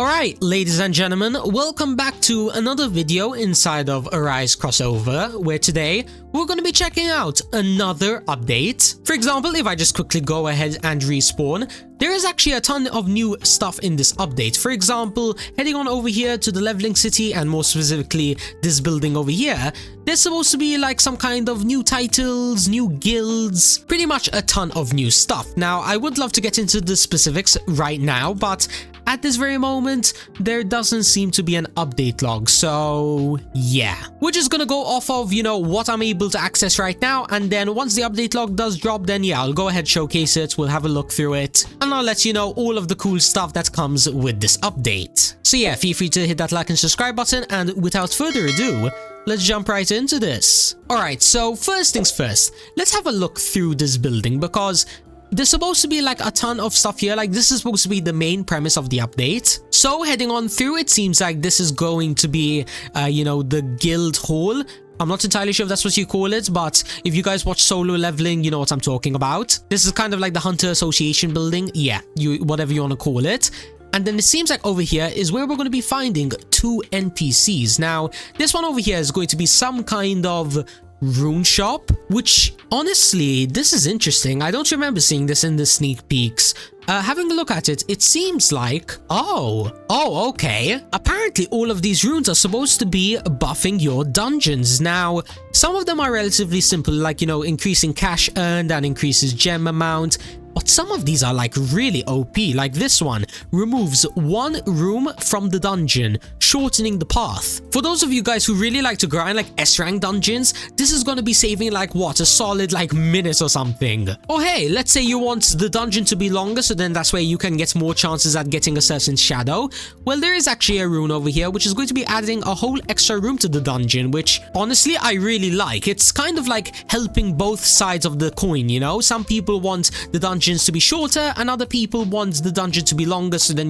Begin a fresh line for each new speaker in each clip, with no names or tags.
Alright, ladies and gentlemen, welcome back to another video inside of Arise Crossover, where today we're going to be checking out another update. For example, if I just quickly go ahead and respawn, there is actually a ton of new stuff in this update. For example, heading on over here to the leveling city, and more specifically this building over here, there's supposed to be like some kind of new titles, new guilds, pretty much a ton of new stuff. Now, I would love to get into the specifics right now, but at this very moment, there doesn't seem to be an update log, so yeah. We're just gonna go off of, what I'm able to access right now, and then once the update log does drop, then yeah, I'll go ahead, showcase it, we'll have a look through it, and I'll let you know all of the cool stuff that comes with this update. So yeah, feel free to hit that like and subscribe button, and without further ado, let's jump right into this. Alright, so first things first, let's have a look through this building, because there's supposed to be like a ton of stuff here. Like, this is supposed to be the main premise of the update. So heading on through, it seems like this is going to be the guild hall. I'm not entirely sure if that's what you call it, but if you guys watch Solo Leveling, you know what I'm talking about. This is kind of like the Hunter Association building. Yeah, whatever you want to call it. And then it seems like over here is where we're going to be finding two NPCs. Now, this one over here is going to be some kind of rune shop, which honestly, this is interesting. I don't remember seeing this in the sneak peeks. Having a look at it, it seems like, okay. Apparently all of these runes are supposed to be buffing your dungeons. Now, some of them are relatively simple, like, increasing cash earned and increases gem amount. But some of these are like really OP, like this one removes one room from the dungeon, shortening the path. For those of you guys who really like to grind like S-rank dungeons, this is going to be saving like what, a solid like minute or something. Or hey, let's say you want the dungeon to be longer, so then that's where you can get more chances at getting a certain shadow. Well, there is actually a rune over here which is going to be adding a whole extra room to the dungeon, which honestly I really like. It's kind of like helping both sides of the coin, Some people want the dungeons to be shorter and other people want the dungeon to be longer, so then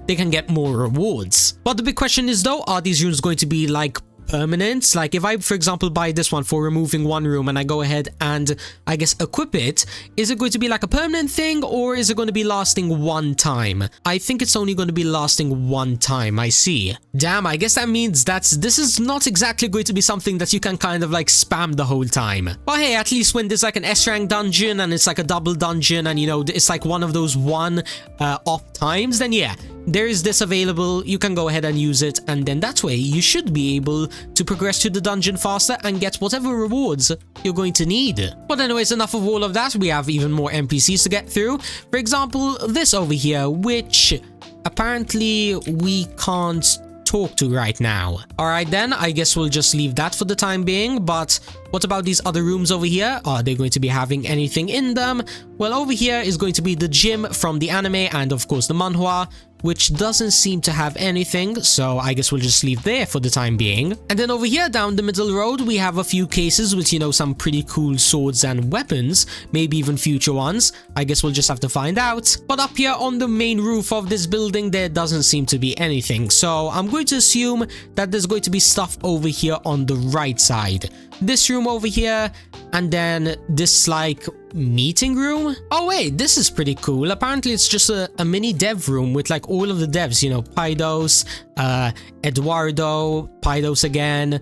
they can get more rewards. But the big question is though, are these runes going to be like permanent? Like if I, for example, buy this one for removing one room and I go ahead and I guess equip it, is it going to be like a permanent thing, or is it going to be lasting one time? I think it's only going to be lasting one time. I see. Damn, I guess that means that this is not exactly going to be something that you can kind of like spam the whole time. But hey, at least when there's like an S-rank dungeon and it's like a double dungeon and it's like one of those off times, then yeah, there is this available. You can go ahead and use it, and then that way you should be able to progress to the dungeon faster and get whatever rewards you're going to need. But anyways, enough of all of that. We have even more NPCs to get through. For example, this over here, which apparently we can't talk to right now. Alright then, I guess we'll just leave that for the time being. But what about these other rooms over here? Are they going to be having anything in them? Well, over here is going to be the gym from the anime and of course the manhwa, which doesn't seem to have anything, so I guess we'll just leave there for the time being. And then over here down the middle road, we have a few cases with, some pretty cool swords and weapons, maybe even future ones. I guess we'll just have to find out. But up here on the main roof of this building, there doesn't seem to be anything, so I'm going to assume that there's going to be stuff over here on the right side. This room over here, and then this like meeting room. Oh wait, this is pretty cool. Apparently it's just a mini dev room with like all of the devs, Pydos, Eduardo, Pydos again,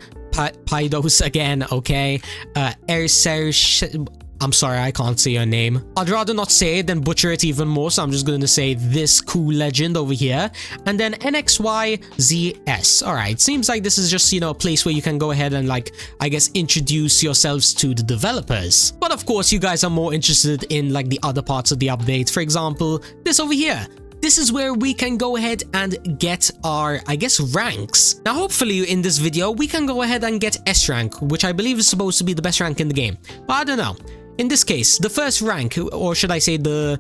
okay, Erser, I'm sorry, I can't say your name. I'd rather not say it than butcher it even more, so I'm just going to say this cool legend over here. And then NXYZS. Alright, seems like this is just, a place where you can go ahead and like, I guess, introduce yourselves to the developers. But of course, you guys are more interested in like the other parts of the update. For example, this over here. This is where we can go ahead and get our, I guess, ranks. Now, hopefully in this video, we can go ahead and get S rank, which I believe is supposed to be the best rank in the game. But I don't know. In this case, the first rank, or should I say the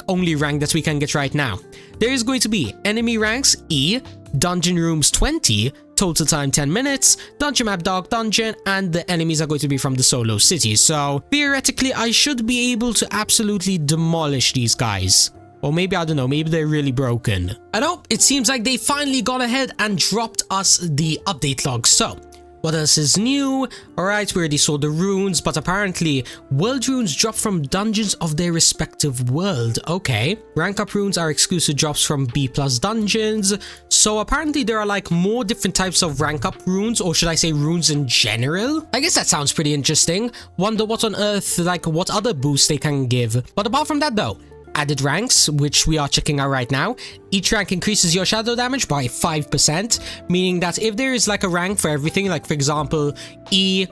only rank that we can get right now, there is going to be enemy ranks E, dungeon rooms 20, total time 10 minutes, dungeon map dark dungeon, and the enemies are going to be from the solo city. So theoretically, I should be able to absolutely demolish these guys. Or maybe, I don't know, maybe they're really broken. I know, it seems like they finally got ahead and dropped us the update log. So What else is new? Alright, we already saw the runes, but apparently world runes drop from dungeons of their respective world. Okay. Rank up runes are exclusive drops from B+ dungeons. So apparently there are like more different types of rank up runes, or should I say runes in general? I guess that sounds pretty interesting. Wonder what on earth, like what other boosts they can give. But apart from that though, added ranks, which we are checking out right now. Each rank increases your shadow damage by 5%, meaning that if there is like a rank for everything, like for example E,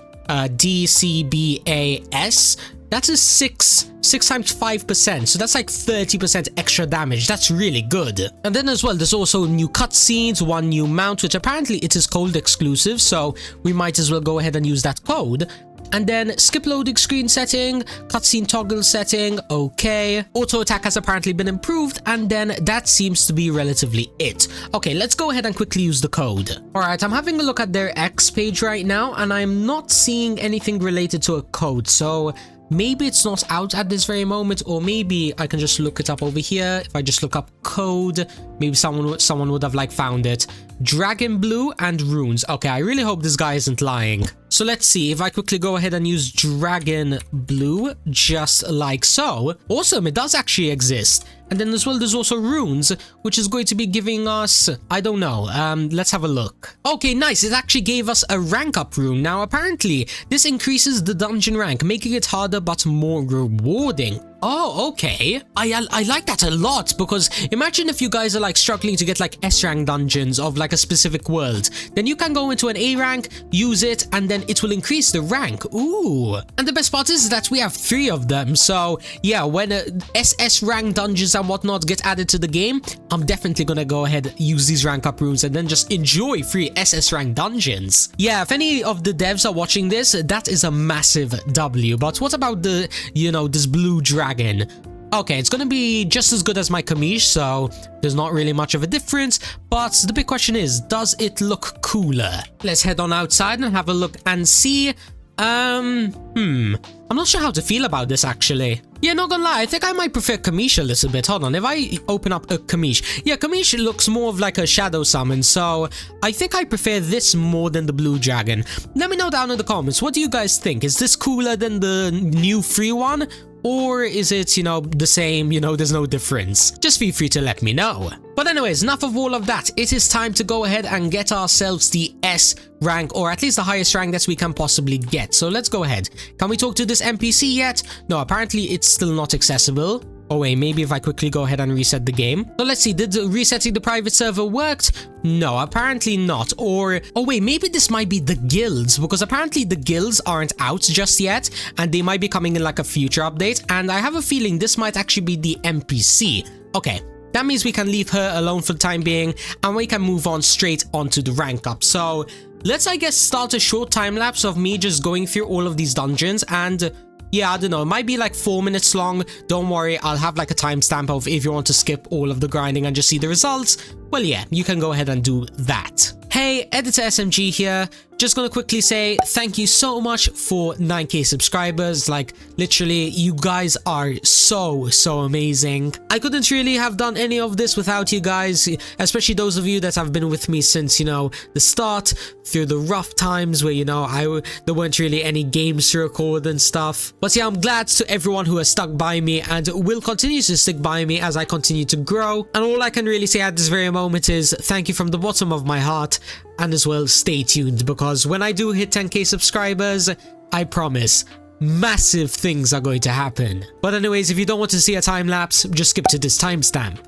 D, C, B, A, S, that is 6 times 5%, so that's like 30% extra damage. That's really good. And then as well, there's also new cutscenes, one new mount, which apparently it is code exclusive, so we might as well go ahead and use that code. And then skip loading screen setting, cutscene toggle setting, okay. Auto attack has apparently been improved, and then that seems to be relatively it. Okay, let's go ahead and quickly use the code. Alright, I'm having a look at their X page right now, and I'm not seeing anything related to a code, so maybe it's not out at this very moment, or maybe I can just look it up over here. If I just look up code, maybe someone would have like found it. Dragon Blue and runes. Okay, I really hope this guy isn't lying. So let's see if I quickly go ahead and use Dragon Blue, just like so. Awesome, it does actually exist. And then as well, there's also runes, which is going to be giving us, I don't know, let's have a look. Okay, nice, it actually gave us a rank up rune. Now, apparently, this increases the dungeon rank, making it harder but more rewarding. Oh, okay. I like that a lot, because imagine if you guys are like struggling to get like S rank dungeons of like a specific world. Then you can go into an A rank, use it, and then it will increase the rank. Ooh. And the best part is that we have 3 of them. So yeah, when SS rank dungeons and whatnot get added to the game, I'm definitely gonna go ahead, use these rank up runes, and then just enjoy free SS rank dungeons. Yeah, if any of the devs are watching this, that is a massive W. But what about the, you know, this blue dragon? Okay, it's gonna be just as good as my Kamish, so there's not really much of a difference, but the big question is, does it look cooler? Let's head on outside and have a look and see. I'm not sure how to feel about this actually. Yeah, not gonna lie, I think I might prefer Kamish a little bit. Hold on, if I open up a Kamish. Yeah, Kamish looks more of like a shadow summon, so I think I prefer this more than the blue dragon. Let me know down in the comments, what do you guys think? Is this cooler than the new free one? Or is it, you know, the same, you know, there's no difference? Just feel free to let me know. But anyways, enough of all of that. It is time to go ahead and get ourselves the S rank, or at least the highest rank that we can possibly get. So let's go ahead. Can we talk to this NPC yet? No, apparently it's still not accessible. Oh wait, maybe if I quickly go ahead and reset the game. So let's see, did resetting the private server worked? No, apparently not. Or, oh wait, maybe this might be the guilds, because apparently the guilds aren't out just yet, and they might be coming in like a future update, and I have a feeling this might actually be the NPC. Okay, that means we can leave her alone for the time being, and we can move on straight onto the rank up. So let's, I guess, start a short time lapse of me just going through all of these dungeons, and yeah, I don't know, it might be like 4 minutes long. Don't worry, I'll have like a timestamp of if you want to skip all of the grinding and just see the results. Well, yeah, you can go ahead and do that. Hey, Editor SMG here. Just gonna quickly say thank you so much for 9k subscribers. Like, literally, you guys are so amazing. I couldn't really have done any of this without you guys, especially those of you that have been with me since, you know, the start, through the rough times where, you know, there weren't really any games to record and stuff. But yeah, I'm glad to everyone who has stuck by me and will continue to stick by me as I continue to grow. And all I can really say at this very moment is thank you from the bottom of my heart. And as well, stay tuned, because when I do hit 10k subscribers, I promise, massive things are going to happen. But anyways, if you don't want to see a time lapse, just skip to this timestamp.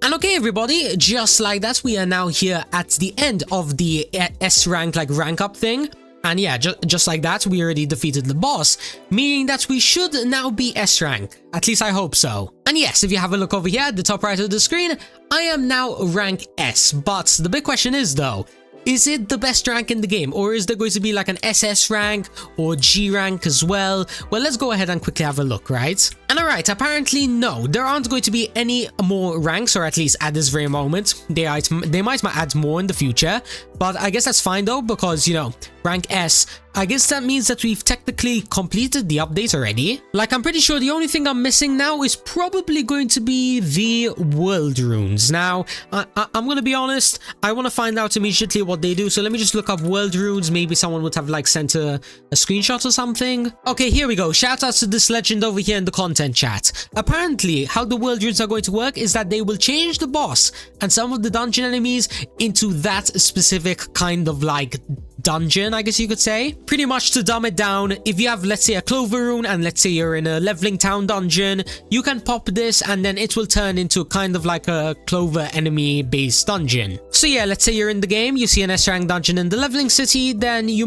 And okay, everybody, just like that, we are now here at the end of the S rank, like rank up thing. And yeah, just like that, we already defeated the boss, meaning that we should now be S rank. At least I hope so. And yes, if you have a look over here at the top right of the screen, I am now rank S. But the big question is though, is it the best rank in the game, or is there going to be like an SS rank or G rank as well? Well, let's go ahead and quickly have a look, right? And alright, apparently no, there aren't going to be any more ranks, or at least at this very moment. They might add more in the future, but I guess that's fine though, because, you know, rank S, I guess that means that we've technically completed the update already. Like, I'm pretty sure the only thing I'm missing now is probably going to be the world runes. Now, I'm gonna be honest, I want to find out immediately what they do, so let me just look up world runes. Maybe someone would have like sent a screenshot or something. Okay, here we go. Shout out to this legend over here in the content chat. Apparently, how the world runes are going to work is that they will change the boss and some of the dungeon enemies into that specific kind of like dungeon, I guess you could say. Pretty much to dumb it down, if you have, let's say, a clover rune and let's say you're in a leveling town dungeon, you can pop this and then it will turn into kind of like a clover enemy based dungeon. So yeah, let's say you're in the game, you see an S rank dungeon in the leveling city, then you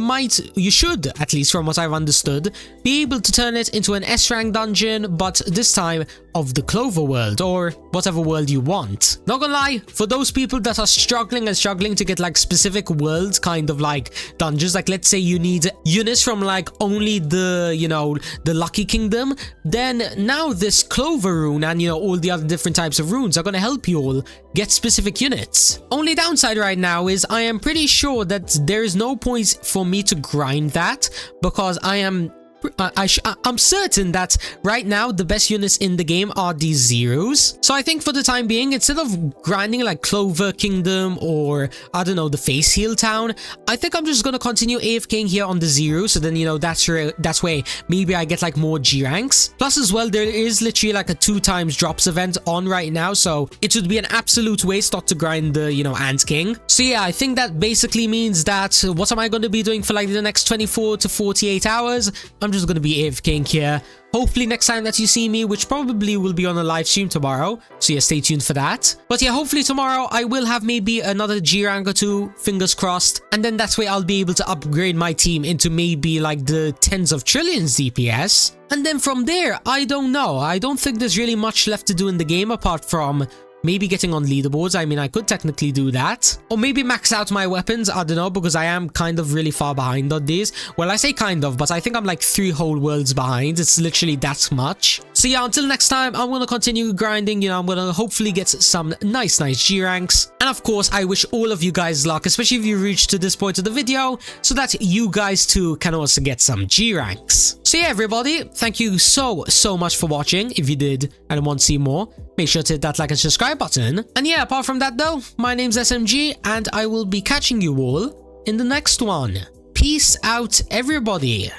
should, at least from what I've understood, be able to turn it into an S rank dungeon, but this time of the Clover world, or whatever world you want. Not gonna lie, for those people that are struggling to get like specific worlds, kind of like dungeons, like let's say you need units from like only the, you know, the Lucky Kingdom, then now this Clover rune and, you know, all the other different types of runes are gonna help you all get specific units. Only downside right now is I am pretty sure that there is no point for me to grind that, because I'm certain that right now the best units in the game are these zeros. So I think for the time being, instead of grinding like Clover Kingdom or I don't know, the Face Heal Town, I think I'm just gonna continue AFKing here on the zero. So then, you know, that's way maybe I get like more G ranks. Plus as well, there is literally like a 2x drops event on right now, so it would be an absolute waste not to grind the, you know, Ant King. So yeah, I think that basically means that what am I going to be doing for like the next 24 to 48 hours? I'm just going to be AFKing here. Hopefully next time that you see me, which probably will be on a live stream tomorrow, so yeah, stay tuned for that. But yeah, hopefully tomorrow I will have maybe another G rank or two, fingers crossed, and then that's way I'll be able to upgrade my team into maybe like the tens of trillions DPS. And then from there, I don't know, I don't think there's really much left to do in the game apart from maybe getting on leaderboards. I mean, I could technically do that. Or maybe max out my weapons. I don't know, because I am kind of really far behind on these. Well, I say kind of, but I think I'm like 3 whole worlds behind. It's literally that much. So yeah, until next time, I'm going to continue grinding. You know, I'm going to hopefully get some nice G ranks. And of course, I wish all of you guys luck, especially if you reach to this point of the video, so that you guys too can also get some G ranks. So yeah, everybody, thank you so much for watching. If you did and want to see more, make sure to hit that like and subscribe button. And yeah, apart from that though, my name's SMG and I will be catching you all in the next one. Peace out, everybody.